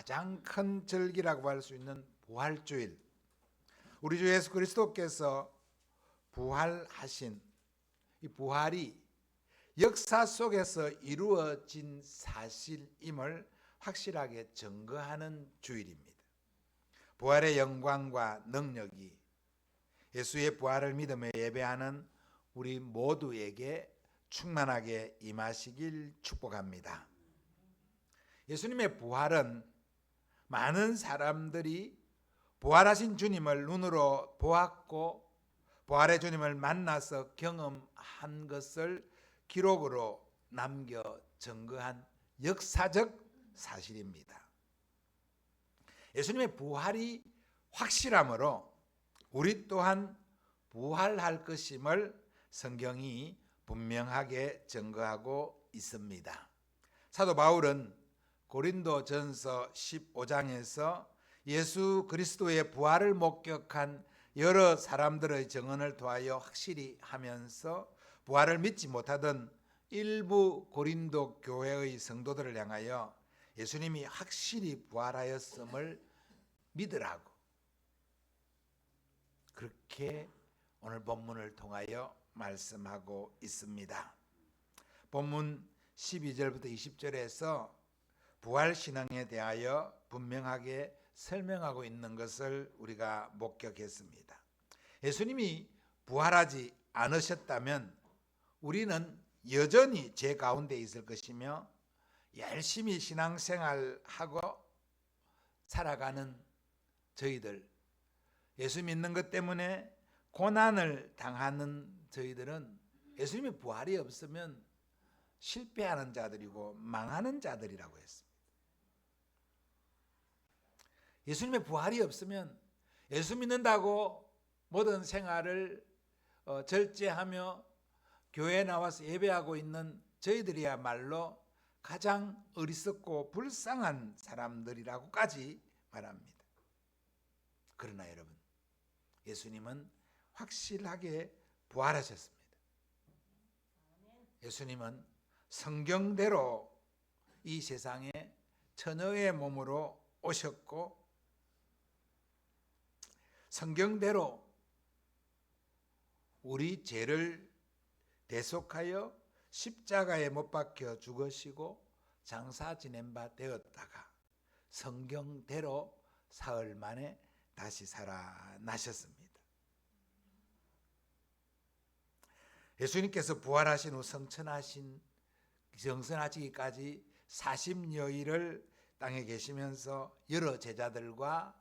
가장 큰 절기라고 할 수 있는 부활주일, 우리 주 예수 그리스도께서 부활하신 이 부활이 역사 속에서 이루어진 사실임을 확실하게 증거하는 주일입니다. 부활의 영광과 능력이 예수의 부활을 믿음에 예배하는 우리 모두에게 충만하게 임하시길 축복합니다. 예수님의 부활은 많은 사람들이 부활하신 주님을 눈으로 보았고 부활의 주님을 만나서 경험한 것을 기록으로 남겨 증거한 역사적 사실입니다. 예수님의 부활이 확실하므로 우리 또한 부활할 것임을 성경이 분명하게 증거하고 있습니다. 사도 바울은 고린도전서 15장에서 예수 그리스도의 부활을 목격한 여러 사람들의 증언을 통하여 확실히 하면서 부활을 믿지 못하던 일부 고린도 교회의 성도들을 향하여 예수님이 확실히 부활하였음을 믿으라고 그렇게 오늘 본문을 통하여 말씀하고 있습니다. 본문 12절부터 20절에서 부활신앙에 대하여 분명하게 설명하고 있는 것을 우리가 목격했습니다. 예수님이 부활하지 않으셨다면 우리는 여전히 죄 가운데 있을 것이며 열심히 신앙생활하고 살아가는 저희들, 예수 믿는 것 때문에 고난을 당하는 저희들은 예수님의 부활이 없으면 실패하는 자들이고 망하는 자들이라고 했습니다. 예수님의 부활이 없으면 예수 믿는다고 모든 생활을 절제하며 교회에 나와서 예배하고 있는 저희들이야말로 가장 어리석고 불쌍한 사람들이라고까지 말합니다. 그러나 여러분, 예수님은 확실하게 부활하셨습니다. 예수님은 성경대로 이 세상에 처녀의 몸으로 오셨고 성경대로 우리 죄를 대속하여 십자가에 못 박혀 죽으시고 장사 지낸 바 되었다가 성경대로 사흘 만에 다시 살아나셨습니다. 예수님께서 부활하신 후 정선하시기까지 40여일을 땅에 계시면서 여러 제자들과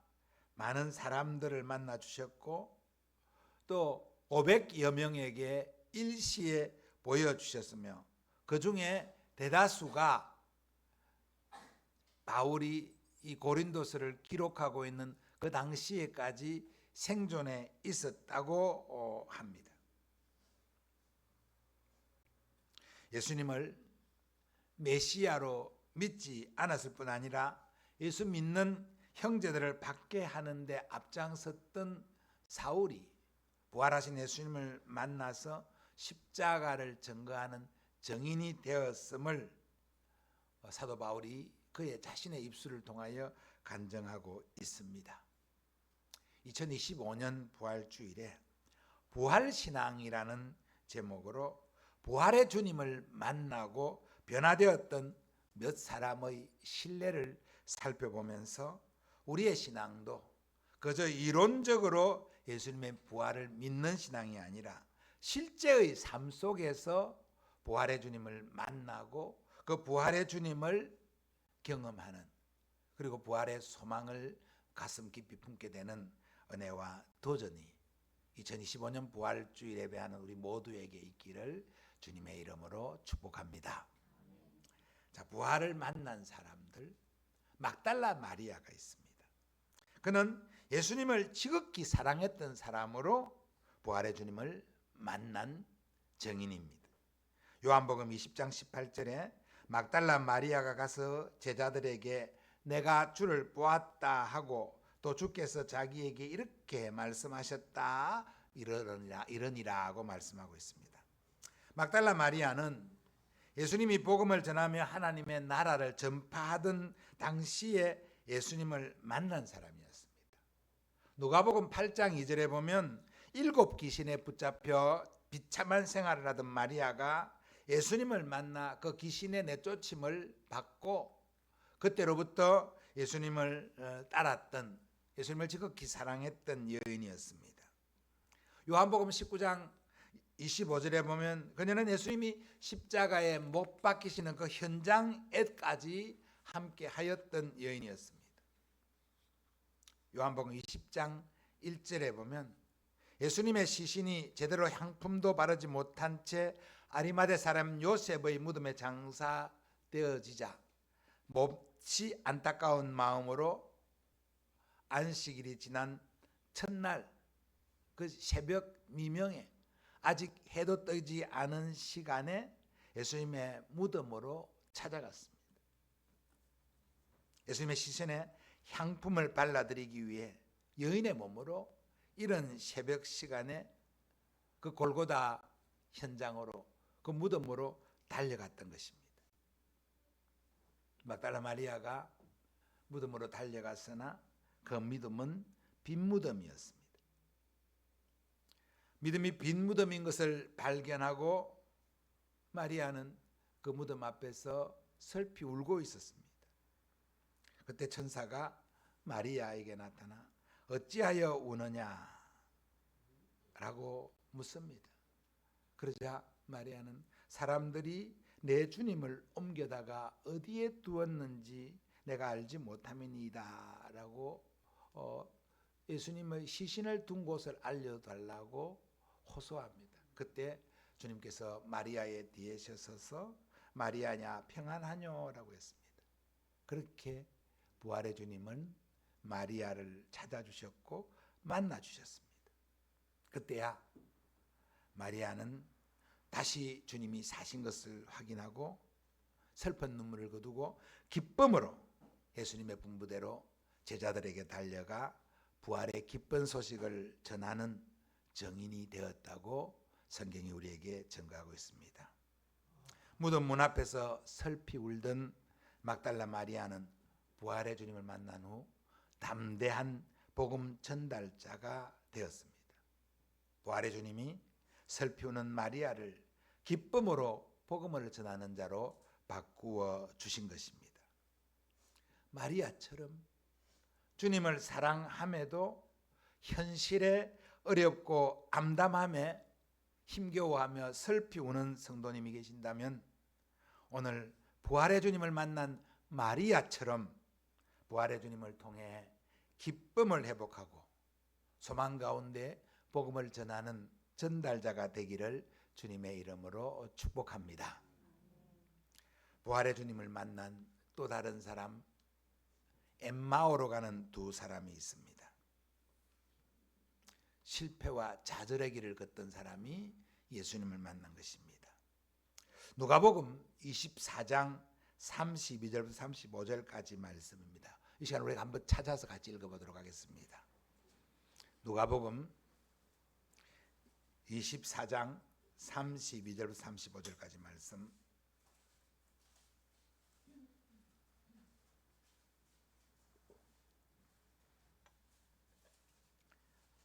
많은 사람들을 만나 주셨고 또 500여 명에게 일시에 보여주셨으며 그 중에 대다수가 바울이 이 고린도서를 기록하고 있는 그 당시에까지 생존해 있었다고 합니다. 예수님을 메시아로 믿지 않았을 뿐 아니라 예수 믿는 형제들을 받게 하는데 앞장섰던 사울이 부활하신 예수님을 만나서 십자가를 증거하는 증인이 되었음을 사도 바울이 그의 자신의 입술을 통하여 간증하고 있습니다. 2025년 부활주일에 부활신앙이라는 제목으로 부활의 주님을 만나고 변화되었던 몇 사람의 신뢰를 살펴보면서 우리의 신앙도 그저 이론적으로 예수님의 부활을 믿는 신앙이 아니라 실제의 삶 속에서 부활의 주님을 만나고 그 부활의 주님을 경험하는 그리고 부활의 소망을 가슴 깊이 품게 되는 은혜와 도전이 2025년 부활주일 예배하는 우리 모두에게 있기를 주님의 이름으로 축복합니다. 자, 부활을 만난 사람들, 막달라 마리아가 있습니다. 그는 예수님을 지극히 사랑했던 사람으로 부활의 주님을 만난 증인입니다. 요한복음 20장 18절에 막달라 마리아가 가서 제자들에게 내가 주를 보았다 하고 또 주께서 자기에게 이렇게 말씀하셨다 이러니라고 말씀하고 있습니다. 막달라 마리아는 예수님이 복음을 전하며 하나님의 나라를 전파하던 당시에 예수님을 만난 사람이었습니다. 누가복음 8장 2절에 보면 7 귀신에 붙잡혀 비참한 생활을 하던 마리아가 예수님을 만나 그 귀신의 내쫓임을 받고 그때로부터 예수님을 따랐던, 예수님을 지극히 사랑했던 여인이었습니다. 요한복음 19장 25절에 보면 그녀는 예수님이 십자가에 못 박히시는 그 현장에까지 함께 하였던 여인이었습니다. 요한복음 20장 1절에 보면 예수님의 시신이 제대로 향품도 바르지 못한 채 아리마대 사람 요셉의 무덤에 장사되어지자 몹시 안타까운 마음으로 안식일이 지난 첫날 그 새벽 미명에 아직 해도 뜨지 않은 시간에 예수님의 무덤으로 찾아갔습니다. 예수님의 시신에 향품을 발라드리기 위해 여인의 몸으로 이런 새벽 시간에 그 골고다 현장으로, 그 무덤으로 달려갔던 것입니다. 막달라 마리아가 무덤으로 달려갔으나 그 믿음은 빈 무덤이었습니다. 믿음이 빈 무덤인 것을 발견하고 마리아는 그 무덤 앞에서 슬피 울고 있었습니다. 그때 천사가 마리아에게 나타나 어찌하여 우느냐 라고 묻습니다. 그러자 마리아는 사람들이 내 주님을 옮겨다가 어디에 두었는지 내가 알지 못함이니이다 라고 예수님의 시신을 둔 곳을 알려달라고 호소합니다. 그때 주님께서 마리아의 뒤에 서서 마리아냐 평안하뇨 라고 했습니다. 그렇게 부활의 주님은 마리아를 찾아주셨고 만나주셨습니다. 그때야 마리아는 다시 주님이 사신 것을 확인하고 슬픈 눈물을 거두고 기쁨으로 예수님의 분부대로 제자들에게 달려가 부활의 기쁜 소식을 전하는 정인이 되었다고 성경이 우리에게 증거하고 있습니다. 무덤 문 앞에서 슬피 울던 막달라 마리아는 부활의 주님을 만난 후 담대한 복음 전달자가 되었습니다. 부활의 주님이 슬피 우는 마리아를 기쁨으로 복음을 전하는 자로 바꾸어 주신 것입니다. 마리아처럼 주님을 사랑함에도 현실에 어렵고 암담함에 힘겨워하며 슬피 우는 성도님이 계신다면 오늘 부활의 주님을 만난 마리아처럼 부활의 주님을 통해 기쁨을 회복하고 소망 가운데 복음을 전하는 전달자가 되기를 주님의 이름으로 축복합니다. 부활의 주님을 만난 또 다른 사람, 엠마오로 가는 두 사람이 있습니다. 실패와 좌절의 길을 걷던 사람이 예수님을 만난 것입니다. 누가복음 24장 32절부터 35절까지 말씀입니다. 이 시간 우리가 한번 찾아서 같이 읽어보도록 하겠습니다. 누가복음 24장 32절부터 35절까지 말씀.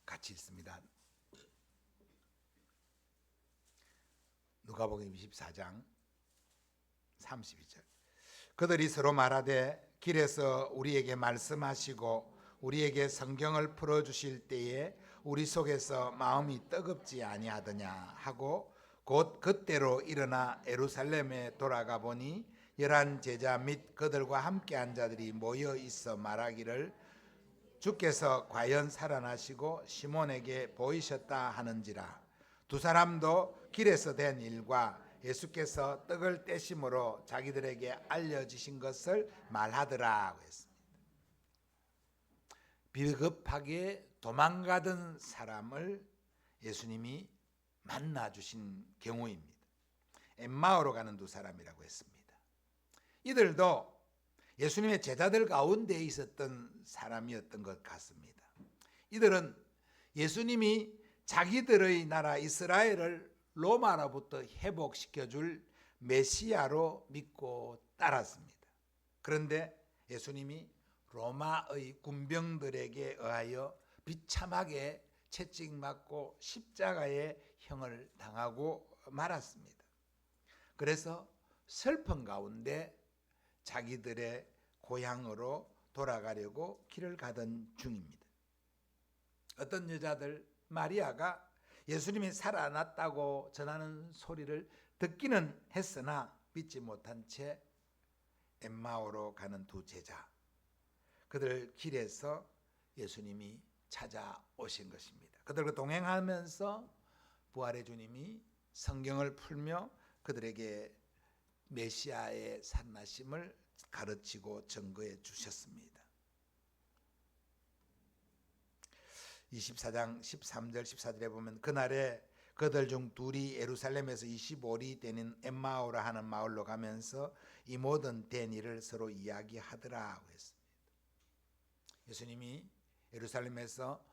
같이 읽습니다. 누가복음 24장 32절. 그들이 서로 말하되 길에서 우리에게 말씀하시고 우리에게 성경을 풀어주실 때에 우리 속에서 마음이 뜨겁지 아니하더냐 하고 곧 그때로 일어나 예루살렘에 돌아가 보니 11 제자 및 그들과 함께한 자들이 모여 있어 말하기를 주께서 과연 살아나시고 시몬에게 보이셨다 하는지라. 두 사람도 길에서 된 일과 예수께서 떡을 떼심으로 자기들에게 알려지신 것을 말하더라 했습니다. 비겁하게 도망가던 사람을 예수님이 만나주신 경우입니다. 엠마오로 가는 두 사람이라고 했습니다. 이들도 예수님의 제자들 가운데 있었던 사람이었던 것 같습니다. 이들은 예수님이 자기들의 나라 이스라엘을 로마로부터 회복시켜줄 메시아로 믿고 따랐습니다. 그런데 예수님이 로마의 군병들에게 의하여 비참하게 채찍맞고 십자가의 형을 당하고 말았습니다. 그래서 슬픈 가운데 자기들의 고향으로 돌아가려고 길을 가던 중입니다. 어떤 여자들, 마리아가 예수님이 살아났다고 전하는 소리를 듣기는 했으나 믿지 못한 채 엠마오로 가는 두 제자, 그들 길에서 예수님이 찾아오신 것입니다. 그들과 동행하면서 부활의 주님이 성경을 풀며 그들에게 메시아의 살아나심을 가르치고 증거해 주셨습니다. 24장 13절 14절에 보면 그날에 그들 중 둘이 예루살렘에서 25리 되는 엠마오라 하는 마을로 가면서 이 모든 된 일을 서로 이야기하더라고 했습니다. 예수님이 예루살렘에서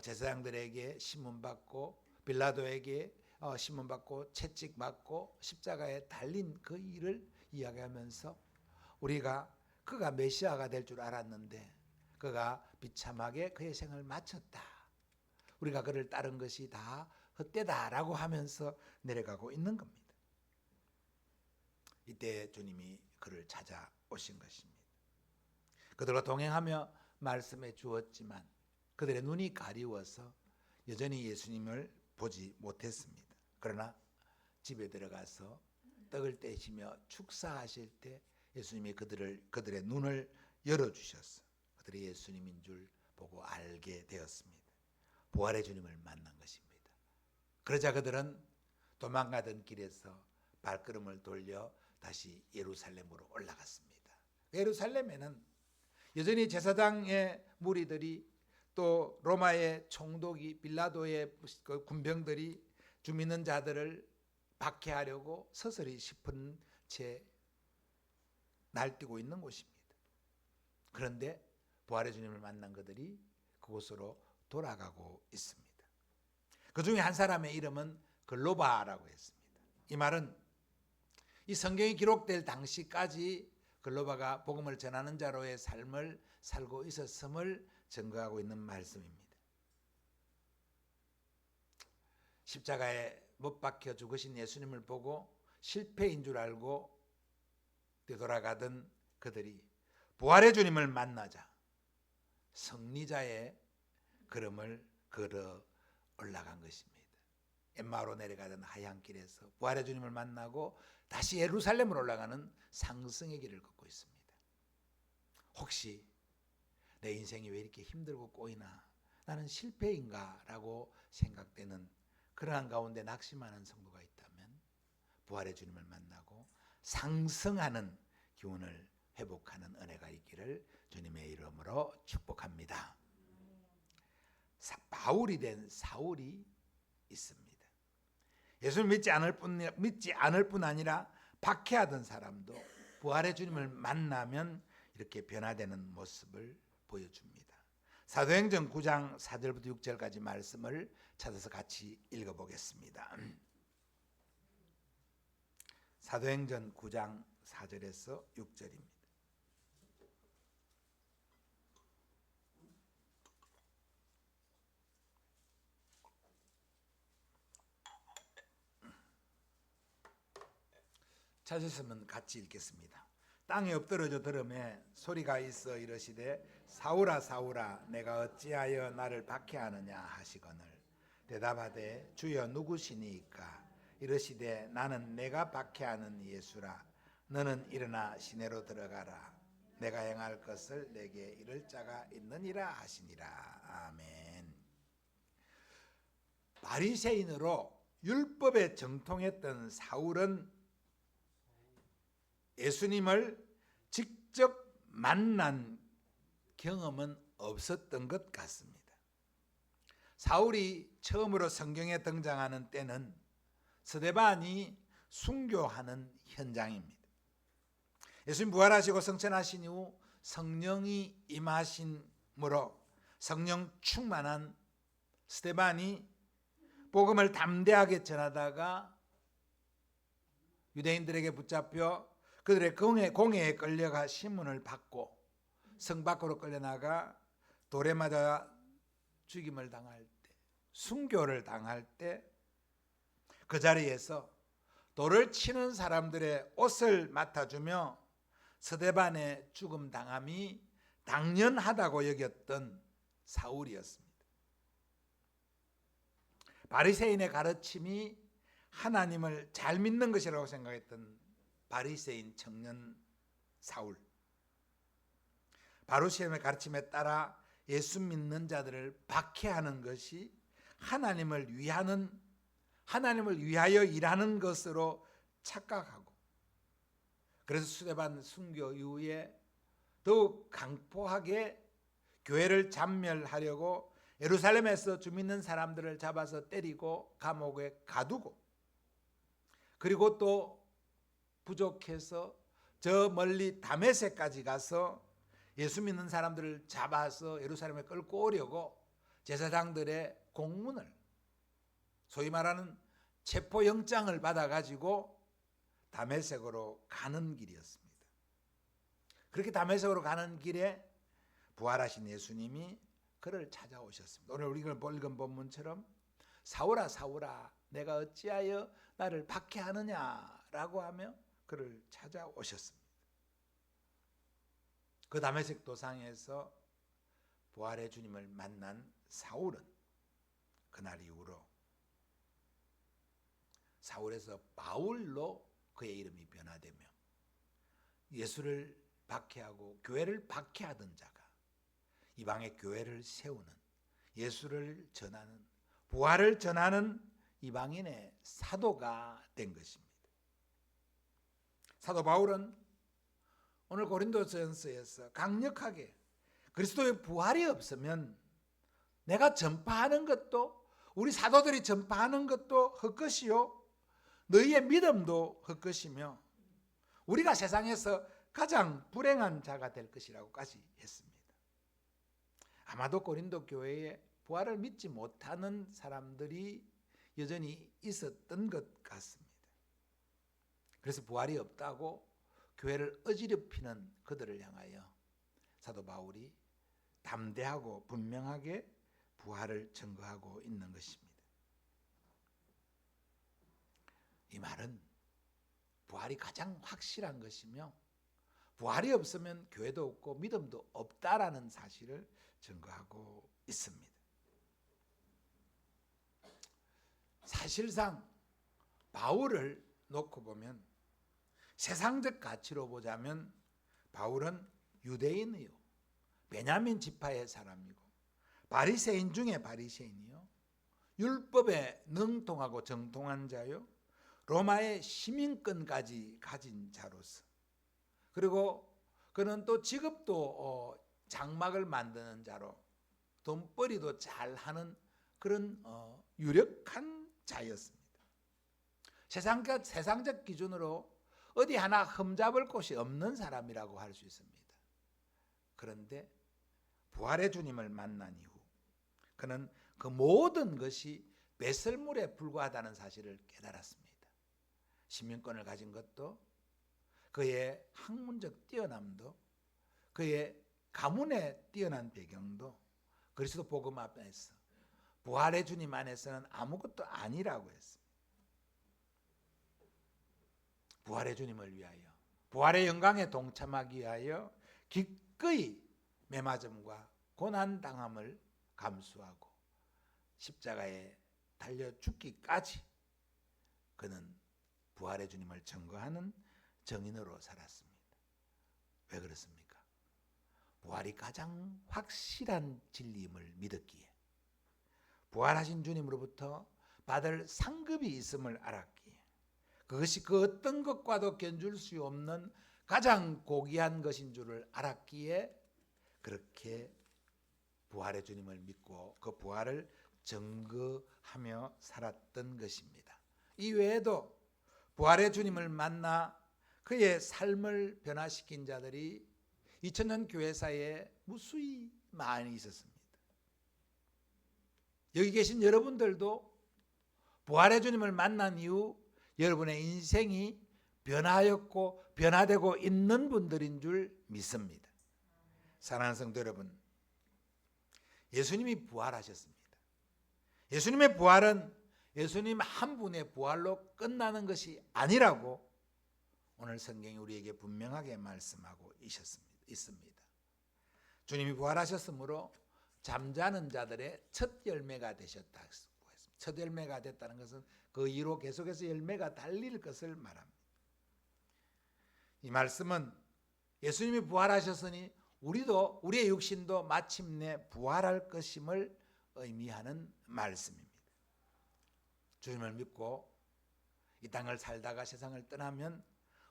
제사장들에게 신문받고 빌라도에게 신문받고 채찍맞고 십자가에 달린 그 일을 이야기하면서 우리가 그가 메시아가 될 줄 알았는데 그가 비참하게 그의 생을 마쳤다. 우리가 그를 따른 것이 다 헛되다라고 하면서 내려가고 있는 겁니다. 이때 주님이 그를 찾아오신 것입니다. 그들과 동행하며 말씀해 주었지만 그들의 눈이 가리워서 여전히 예수님을 보지 못했습니다. 그러나 집에 들어가서 떡을 떼시며 축사하실 때 예수님이 그들의 눈을 열어주셔서 그들이 예수님인 줄 보고 알게 되었습니다. 부활의 주님을 만난 것입니다. 그러자 그들은 도망가던 길에서 발걸음을 돌려 다시 예루살렘으로 올라갔습니다. 예루살렘에는 여전히 제사장의 무리들이 또 로마의 총독이 빌라도의 군병들이 주 믿는 자들을 박해하려고 서서히 싶은 채 날뛰고 있는 곳입니다. 그런데 부활의 주님을 만난 그들이 그곳으로 돌아가고 있습니다. 그 중에 한 사람의 이름은 글로바라고 했습니다. 이 말은 이 성경이 기록될 당시까지 글로바가 복음을 전하는 자로의 삶을 살고 있었음을 증거하고 있는 말씀입니다. 십자가에 못 박혀 죽으신 예수님을 보고 실패인 줄 알고 되돌아가던 그들이 부활의 주님을 만나자 승리자의 걸음을 걸어 올라간 것입니다. 엠마오로 내려가던 하얀 길에서 부활의 주님을 만나고 다시 예루살렘으로 올라가는 상승의 길을 걷고 있습니다. 혹시 내 인생이 왜 이렇게 힘들고 꼬이나, 나는 실패인가 라고 생각되는 그러한 가운데 낙심하는 성도가 있다면 부활의 주님을 만나고 상승하는 기운을 회복하는 은혜가 있기를 주님의 이름으로 축복합니다. 바울이 된 사울이 있습니다. 예수를 믿지 않을 뿐 아니라 박해하던 사람도 부활의 주님을 만나면 이렇게 변화되는 모습을 보여줍니다. 사도행전 9장 4절부터 6절까지 말씀을 찾아서 같이 읽어보겠습니다. 사도행전 9장 4절에서 6절입니다. 찾으시면 같이 읽겠습니다. 땅에 엎드러져 들음에 소리가 있어 이르시되 사울아 사울아 내가 어찌하여 나를 박해하느냐 하시거늘 대답하되 주여 누구시니이까 이르시되 나는 내가 박해하는 예수라 너는 일어나 시내로 들어가라 내가 행할 것을 내게 이를 자가 있느니라 하시니라. 아멘. 바리새인으로 율법에 정통했던 사울은 예수님을 직접 만난 경험은 없었던 것 같습니다. 사울이 처음으로 성경에 등장하는 때는 스데반이 순교하는 현장입니다. 예수님 부활하시고 성천하신 이후 성령이 임하심으로 성령 충만한 스데반이 복음을 담대하게 전하다가 유대인들에게 붙잡혀 그들의 공회에 끌려가 신문을 받고 성 밖으로 끌려나가 돌에 맞아 죽임을 당할 때, 순교를 당할 때 그 자리에서 돌을 치는 사람들의 옷을 맡아주며 스데반의 죽음 당함이 당연하다고 여겼던 사울이었습니다. 바리새인의 가르침이 하나님을 잘 믿는 것이라고 생각했던 바리새인 청년 사울, 바리새인의 가르침에 따라 예수 믿는 자들을 박해하는 것이 하나님을 위하여 일하는 것으로 착각하고, 그래서 스데반 순교 이후에 더욱 강포하게 교회를 잔멸하려고 예루살렘에서 주 믿는 사람들을 잡아서 때리고 감옥에 가두고, 그리고 또 부족해서 저 멀리 다메섹까지 가서 예수 믿는 사람들을 잡아서 예루살렘에 끌고 오려고 제사장들의 공문을, 소위 말하는 체포영장을 받아가지고 다메섹으로 가는 길이었습니다. 그렇게 다메섹으로 가는 길에 부활하신 예수님이 그를 찾아오셨습니다. 오늘 우리가 읽은 본문처럼 사울아 사울아 내가 어찌하여 나를 박해하느냐라고 하며 그를 찾아오셨습니다. 그 다메섹 도상에서 부활의 주님을 만난 사울은 그날 이후로 사울에서 바울로 그의 이름이 변화되며 예수를 박해하고 교회를 박해하던 자가 이방의 교회를 세우는, 예수를 전하는, 부활을 전하는 이방인의 사도가 된 것입니다. 사도 바울은 오늘 고린도전서에서 강력하게 그리스도의 부활이 없으면 내가 전파하는 것도, 우리 사도들이 전파하는 것도 헛것이요 너희의 믿음도 헛것이며 우리가 세상에서 가장 불행한 자가 될 것이라고까지 했습니다. 아마도 고린도 교회에 부활을 믿지 못하는 사람들이 여전히 있었던 것 같습니다. 그래서 부활이 없다고 교회를 어지럽히는 그들을 향하여 사도 바울이 담대하고 분명하게 부활을 증거하고 있는 것입니다. 이 말은 부활이 가장 확실한 것이며 부활이 없으면 교회도 없고 믿음도 없다라는 사실을 증거하고 있습니다. 사실상 바울을 놓고 보면 세상적 가치로 보자면 바울은 유대인이요 베냐민 지파의 사람이고 바리새인 중에 바리새인이요 율법에 능통하고 정통한 자요 로마의 시민권까지 가진 자로서, 그리고 그는 또 직업도 장막을 만드는 자로 돈벌이도 잘하는 그런 유력한 자였습니다. 세상적 기준으로 어디 하나 흠잡을 곳이 없는 사람이라고 할 수 있습니다. 그런데 부활의 주님을 만난 이후 그는 그 모든 것이 배설물에 불과하다는 사실을 깨달았습니다. 시민권을 가진 것도, 그의 학문적 뛰어남도, 그의 가문의 뛰어난 배경도 그리스도 복음 앞에서 부활의 주님 안에서는 아무것도 아니라고 했습니다. 부활의 주님을 위하여, 부활의 영광에 동참하기 위하여 기꺼이 매맞음과 고난당함을 감수하고 십자가에 달려 죽기까지 그는 부활의 주님을 증거하는 정인으로 살았습니다. 왜 그렇습니까? 부활이 가장 확실한 진리임을 믿었기에, 부활하신 주님으로부터 받을 상급이 있음을 알았기에, 그것이 그 어떤 것과도 견줄 수 없는 가장 고귀한 것인 줄을 알았기에 그렇게 부활의 주님을 믿고 그 부활을 증거하며 살았던 것입니다. 이 외에도 부활의 주님을 만나 그의 삶을 변화시킨 자들이 2000년 교회사에 무수히 많이 있었습니다. 여기 계신 여러분들도 부활의 주님을 만난 이후 여러분의 인생이 변화되고 있는 분들인 줄 믿습니다. 사랑하는 성도 여러분, 예수님이 부활하셨습니다. 예수님의 부활은 예수님 한 분의 부활로 끝나는 것이 아니라고 오늘 성경이 우리에게 분명하게 말씀하고 있습니다. 주님이 부활하셨으므로 잠자는 자들의 첫 열매가 되셨다고 했습니다. 첫 열매가 됐다는 것은 그 이후로 계속해서 열매가 달릴 것을 말합니다. 이 말씀은 예수님이 부활하셨으니 우리의 육신도 마침내 부활할 것임을 의미하는 말씀입니다. 주님을 믿고 이 땅을 살다가 세상을 떠나면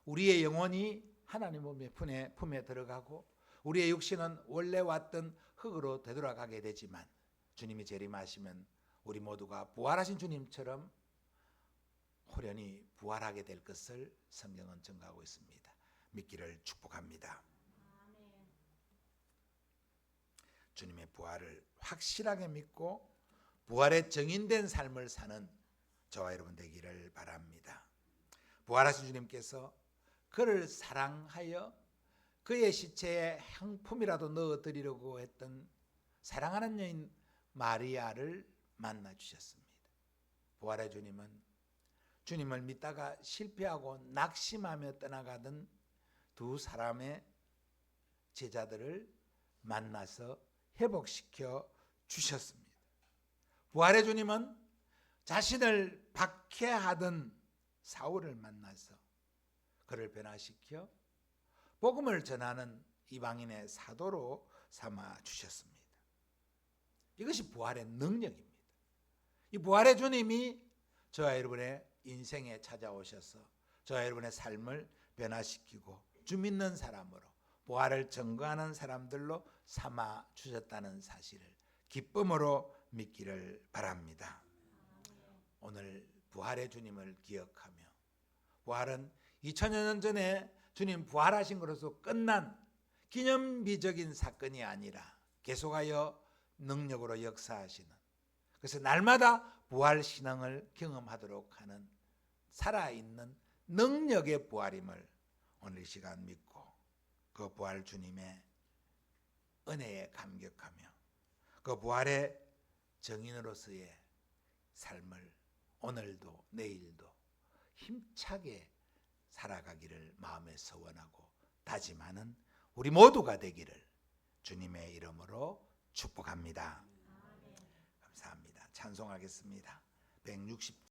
우리의 영혼이 하나님의 품에 들어가고 우리의 육신은 원래 왔던 흙으로 되돌아가게 되지만 주님이 재림하시면 우리 모두가 부활하신 주님처럼 호련히 부활하게 될 것을 성경은 증거하고 있습니다. 믿기를 축복합니다. 주님의 부활을 확실하게 믿고 부활에 정인된 삶을 사는 저와 여러분 되기를 바랍니다. 부활하신 주님께서 그를 사랑하여 그의 시체에 향품이라도 넣어드리려고 했던 사랑하는 여인 마리아를 만나 주셨습니다. 부활의 주님은 주님을 믿다가 실패하고 낙심하며 떠나가던 두 사람의 제자들을 만나서 회복시켜 주셨습니다. 부활의 주님은 자신을 박해하던 사울을 만나서 그를 변화시켜 복음을 전하는 이방인의 사도로 삼아 주셨습니다. 이것이 부활의 능력입니다. 이 부활의 주님이 저와 여러분의 인생에 찾아오셔서 저와 여러분의 삶을 변화시키고 주 믿는 사람으로 부활을 증거하는 사람들로 삼아 주셨다는 사실을 기쁨으로 믿기를 바랍니다. 오늘 부활의 주님을 기억하며 부활은 2000여 년 전에 주님 부활하신 것으로서 끝난 기념비적인 사건이 아니라 계속하여 능력으로 역사하시는, 그래서 날마다 부활 신앙을 경험하도록 하는 살아있는 능력의 부활임을 오늘 이 시간 믿고 그 부활 주님의 은혜에 감격하며 그 부활의 정인으로서의 삶을 오늘도 내일도 힘차게 살아가기를 마음에 소원하고 다짐하는 우리 모두가 되기를 주님의 이름으로 축복합니다. 감사합니다. 찬송하겠습니다. 160